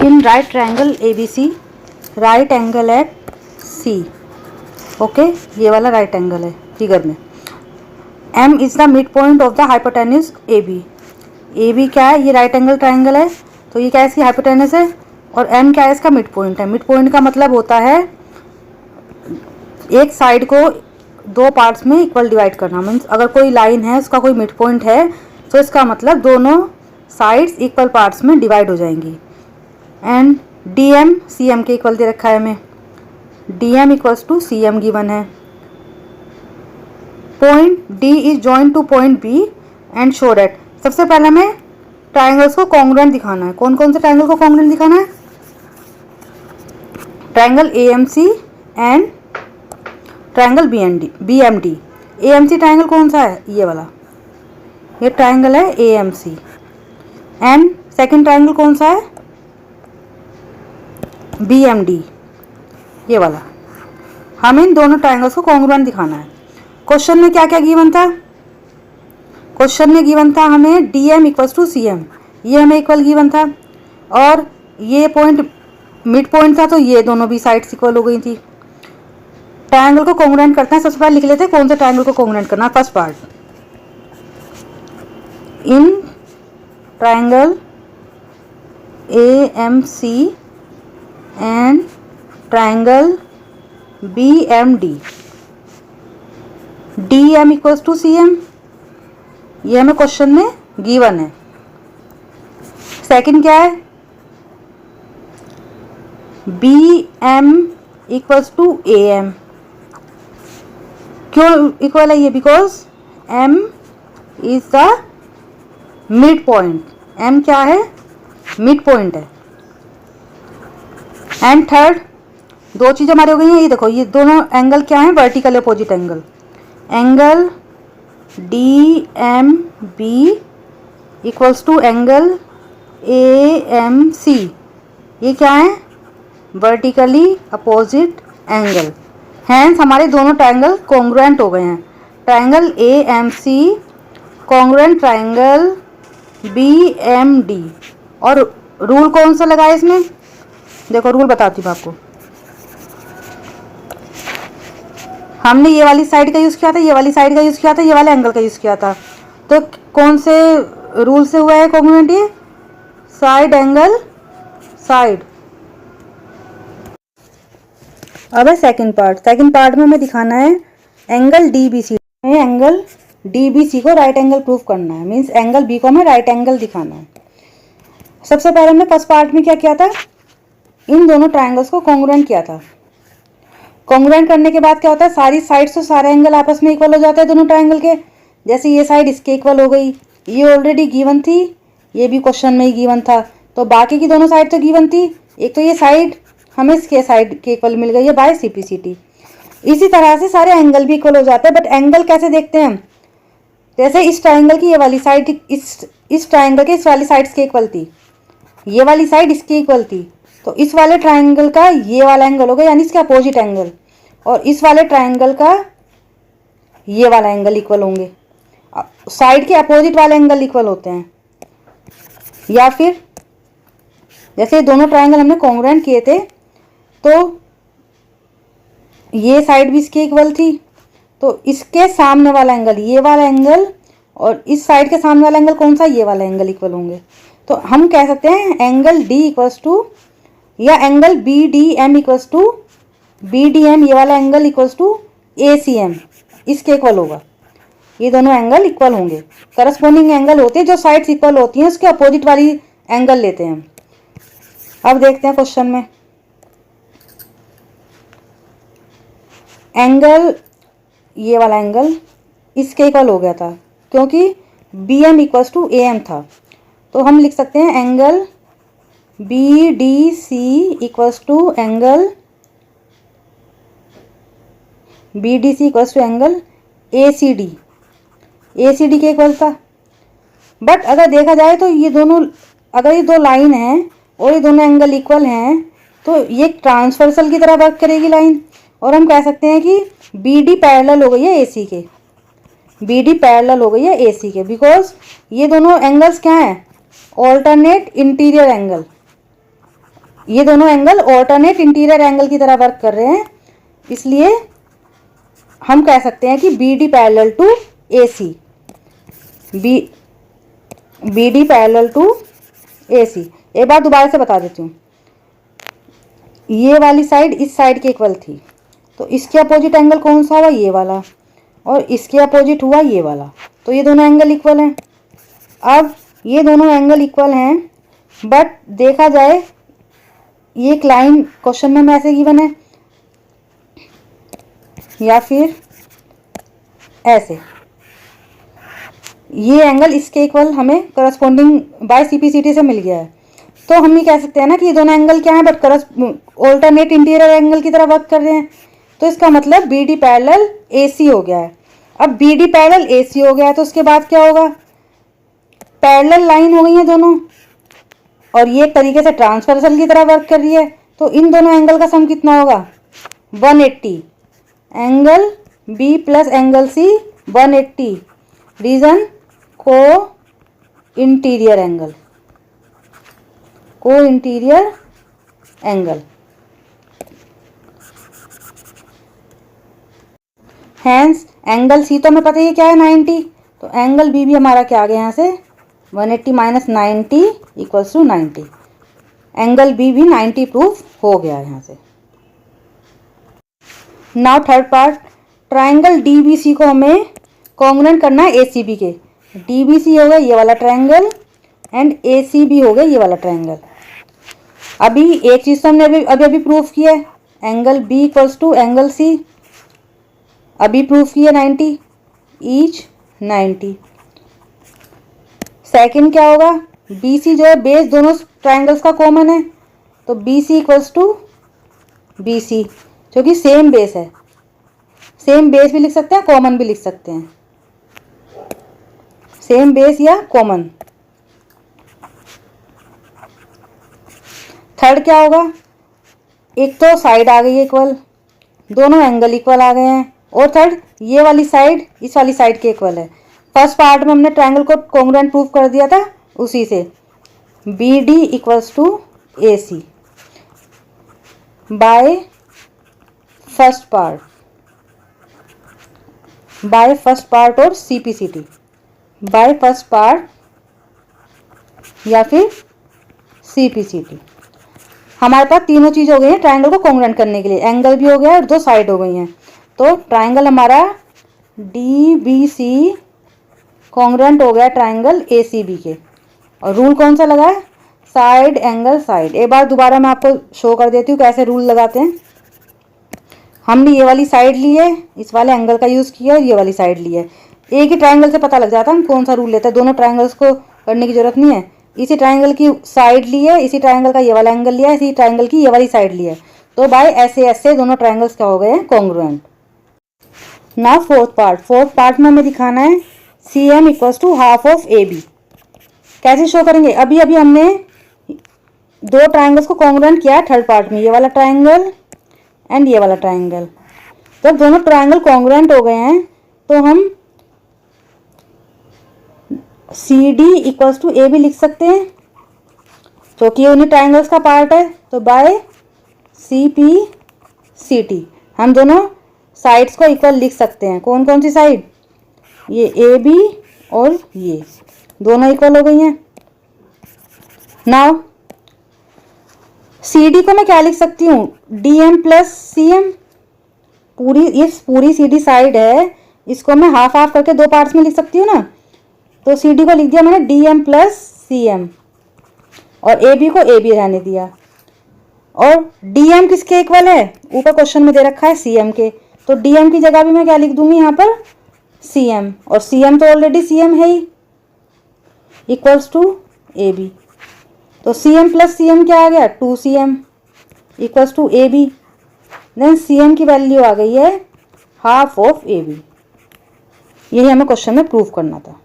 In right triangle ABC, right angle at C। Okay, ये वाला right angle है figure में। M is the mid point of the hypotenuse AB। AB क्या है? ये right angle triangle है, तो ये क्या है? इसकी हाइपोटेन्यूज है। और M क्या है? इसका मिड पॉइंट है। मिड पॉइंट का मतलब होता है एक साइड को दो पार्ट्स में इक्वल डिवाइड करना। मीन्स अगर कोई लाइन है, उसका कोई मिड पॉइंट है, तो इसका मतलब दोनों साइड्स इक्वल पार्ट्स में डिवाइड हो जाएंगी। एंड DM CM के इक्वल दे रखा है हमें। DM equals to CM given है। Point D is joint to point B and show that. सबसे पहले हमें ट्राइंगल्स को कॉन्ग्रुएंट दिखाना है। कौन कौन से ट्राइंगल को कॉन्ग्रुएंट दिखाना है? Triangle AMC and triangle BMD। AMC triangle कौन सा है? ये वाला, ये ट्राइंगल है AMC। एंड सेकंड ट्राइंगल कौन सा है? BMD, ये वाला। हमें इन दोनों ट्राइंगल्स को कॉन्ग्रुएंट दिखाना है। क्वेश्चन में क्या क्या गिवन था? क्वेश्चन में गिवन था हमें DM इक्वल्स टू CM, ये हमें इक्वल गिवन था। और ये पॉइंट मिड पॉइंट था, तो ये दोनों भी साइड्स इक्वल हो गई थी। ट्रायंगल को कॉन्ग्रुएंट करते हैं। सबसे पहले लिख लेते हैं कौन से ट्रायंगल को कॉन्ग्रुएंट करना। First part, in triangle AMC and triangle BMD, DM equals to CM, ये हमें क्वेश्चन में गिवन है। सेकंड क्या है? BM equals to AM। क्यों इक्वल है ये? Because M is the mid point. M क्या है? मिड पॉइंट है। एंड थर्ड, दो चीज़ हमारी हो गई हैं। ये देखो, ये दोनों एंगल क्या है? Vertical opposite angle. Angle DMB equals to angle AMC, ये क्या है? Vertically opposite angle. हैंस हमारे दोनों ट्रायंगल कॉन्ग्रुएंट हो गए हैं। Triangle AMC congruent triangle BMD। और रूल कौन सा लगा है इसमें? देखो, रूल बताती हूँ आपको। हमने ये वाली साइड का यूज़ किया था, ये वाली साइड का यूज़ किया था, ये वाले एंगल का यूज़ किया था। तो कौन से रूल से हुआ है कॉन्ग्रुएंट? ये साइड एंगल साइड। अब है सेकंड पार्ट। सेकंड पार्ट में हमें दिखाना है एंगल DBC। हमें एंगल DBC को राइट एंगल प्रूफ करना है। मीन्स एंगल B को हमें राइट एंगल दिखाना है। सबसे पहले हमने फर्स्ट पार्ट में क्या किया था? इन दोनों ट्रायंगल्स को कॉन्ग्रुएंट किया था। कॉन्ग्रुएंट करने के बाद क्या होता है? सारी साइड्स तो सारे एंगल आपस में इक्वल हो जाते हैं दोनों ट्रायंगल के। जैसे ये साइड इसके इक्वल हो गई, ये ऑलरेडी गिवन थी, ये भी क्वेश्चन में ही गिवन था, तो बाकी की दोनों साइड तो गिवन थी। एक तो ये साइड हमें इसके साइड के इक्वल मिल गई है बाय CPCT। इसी तरह से सारे एंगल भी इक्वल हो जाते हैं। बट एंगल कैसे देखते हैं हम? जैसे इस ट्रायंगल की ये वाली साइड इस ट्रायंगल के इस वाली साइड्स के इक्वल थी, ये वाली साइड इसकी इक्वल थी, तो इस वाले ट्रायंगल का ये वाला एंगल होगा, यानी इसके अपोजिट एंगल, और इस वाले ट्रायंगल का ये वाला एंगल इक्वल होंगे। साइड के अपोजिट वाले एंगल इक्वल होते हैं। या फिर जैसे दोनों ट्रायंगल हमने कॉन्ग्रुएंट किए थे, तो ये साइड भी इसकी इक्वल थी, तो इसके सामने वाला एंगल, ये वाला एंगल, और इस साइड के सामने वाला एंगल कौन सा? ये वाला एंगल इक्वल होंगे। तो हम कह सकते हैं एंगल D इक्वल्स टू, या angle BDM equals to BDM, ये वाला एंगल इक्वल्स टू ACM, इसके इक्वल होगा। ये दोनों एंगल इक्वल होंगे। करस्पॉन्डिंग एंगल होते हैं जो साइड्स इक्वल होती हैं, उसके अपोजिट वाली एंगल लेते हैं। अब देखते हैं क्वेश्चन में। एंगल, ये वाला एंगल इसके इक्वल हो गया था क्योंकि BM इक्वल्स टू AM था, तो हम लिख सकते हैं angle BDC equals to angle ACD। ACD के इक्वल था। बट अगर देखा जाए तो ये दोनों, अगर ये दो लाइन हैं और ये दोनों एंगल इक्वल हैं, तो ये ट्रांसवर्सल की तरह वर्क करेगी लाइन, और हम कह सकते हैं कि BD पैरेलल हो गई है AC के। BD पैरेलल हो गई है AC के, बिकॉज ये दोनों एंगल्स क्या हैं? Alternate interior angle. ये दोनों एंगल ऑल्टरनेट इंटीरियर एंगल की तरह वर्क कर रहे हैं, इसलिए हम कह सकते हैं कि B D parallel to A C, B D parallel to A C. एक बार दोबारा से बता देती हूँ, ये वाली साइड इस साइड के इक्वल थी, तो इसके अपोजिट एंगल कौन सा हुआ, ये वाला, और इसके अपोजिट हुआ ये वाला, तो ये दोनों एंगल इक्वल हैं। अब ये दोनों एंगल इक्वल हैं, बट देखा जाए ये एक लाइन क्वेश्चन में ऐसे गिवन है या फिर ऐसे, ये एंगल इसके इक्वल हमें करस्पॉन्डिंग बाय सीपीसीटी से मिल गया है, तो हम ये कह सकते हैं ना कि ये दोनों एंगल क्या है, बट ऑल्टरनेट इंटीरियर एंगल की तरह वर्क कर रहे हैं, तो इसका मतलब बी डी पैरेलल ए सी हो गया है। अब बी डी पैरेलल ए सी हो गया है, तो उसके बाद क्या होगा, पैरेलल लाइन हो गई है दोनों, और ये एक तरीके से ट्रांसवर्सल की तरह वर्क कर रही है, तो इन दोनों एंगल का सम कितना होगा, 180। Angle B plus angle C 180, reason co-interior angle, co-interior angle. Hence angle C तो हमें पता ही क्या है 90, तो एंगल बी भी हमारा क्या आ गया यहाँ से 180 minus 90 equals to 90। Angle B भी 90 प्रूफ हो गया यहाँ से। Now third part, triangle DBC को हमें कॉन्ग्रुएंट करना है एसीबी के। डीबीसी हो गया ये वाला ट्राइंगल एंड एसीबी हो गया ये वाला ट्राइंगल। अभी एक चीज़ तो हमने अभी प्रूफ किया है, angle B equals to angle C, अभी प्रूफ किया 90 ईच 90। सेकंड क्या होगा, बी सी जो है बेस दोनों ट्राइंगल्स का कॉमन है, तो B C equals to B C, जो कि सेम बेस है, सेम बेस भी लिख सकते हैं, कॉमन भी लिख सकते हैं, सेम बेस या कॉमन। थर्ड क्या होगा, एक तो साइड आ गई इक्वल, दोनों एंगल इक्वल आ गए हैं, और थर्ड ये वाली साइड इस वाली साइड के इक्वल है। फर्स्ट पार्ट में हमने ट्राइंगल को कॉन्ग्रुएंट प्रूफ कर दिया था, उसी से B D equals to A C by first part और सीपीसीटी, बाय फर्स्ट पार्ट या फिर सीपीसीटी। हमारे पास तीनों चीज हो गई है ट्राइंगल को कॉन्ग्रुएंट करने के लिए, एंगल भी हो गया और दो साइड हो गई हैं, तो ट्राइंगल हमारा डी बी सी कॉन्ग्रुएंट हो गया ट्राइंगल ए सी बी के। और रूल कौन सा लगा है, साइड एंगल साइड। एक बार दोबारा मैं आपको शो कर देती हूँ कैसे रूल लगाते हैं। हमने ये वाली साइड ली है, इस वाले एंगल का यूज़ किया, और ये वाली साइड ली है, एक ही ट्राइंगल से पता लग जाता है हम कौन सा रूल लेते हैं, दोनों ट्राइंगल्स को करने की जरूरत नहीं है। इसी ट्राइंगल की साइड ली है, इसी ट्राइंगल का ये वाला एंगल लिया है, इसी ट्राइंगल की ये वाली साइड ली है, तो बाय ऐसे ऐसे दोनों ट्राइंगल्स क्या हो गए हैं, कॉन्ग्रुएंट। नाउ फोर्थ पार्ट में हमें दिखाना है C M equals to half of A B. कैसे शो करेंगे, अभी हमने दो ट्राइंगल्स को कॉन्ग्रुएंट किया है थर्ड पार्ट में, ये वाला ट्राइंगल एंड ये वाला ट्राइंगल। जब दोनों ट्राइंगल कॉन्ग्रुएंट हो गए हैं तो हम C D equals to A B लिख सकते हैं, क्योंकि उन्हीं ट्राइंगल्स का पार्ट है, तो by C P C T हम दोनों साइड्स को इक्वल लिख सकते हैं। कौन कौन सी साइड, ये ए बी और ये दोनों इक्वल हो गई हैं। नाउ सी डी को मैं क्या लिख सकती हूँ, D M plus C M. पूरी सी डी साइड है, इसको मैं हाफ हाफ करके दो पार्ट्स में लिख सकती हूँ ना, तो सी डी को लिख दिया मैंने D M plus C M, और ए बी को ए बी रहने दिया। और डी एम किसके इक्वल है, ऊपर क्वेश्चन में दे रखा है सी एम के, तो डी एम की जगह भी मैं क्या लिख दूंगी यहाँ पर सी एम, और सी एम तो ऑलरेडी सी एम है ही, इक्वल्स टू ए बी, तो C M plus C M क्या आ गया 2cm equals to A B. Then C M की वैल्यू आ गई है हाफ ऑफ ए बी। यही हमें क्वेश्चन में प्रूव करना था।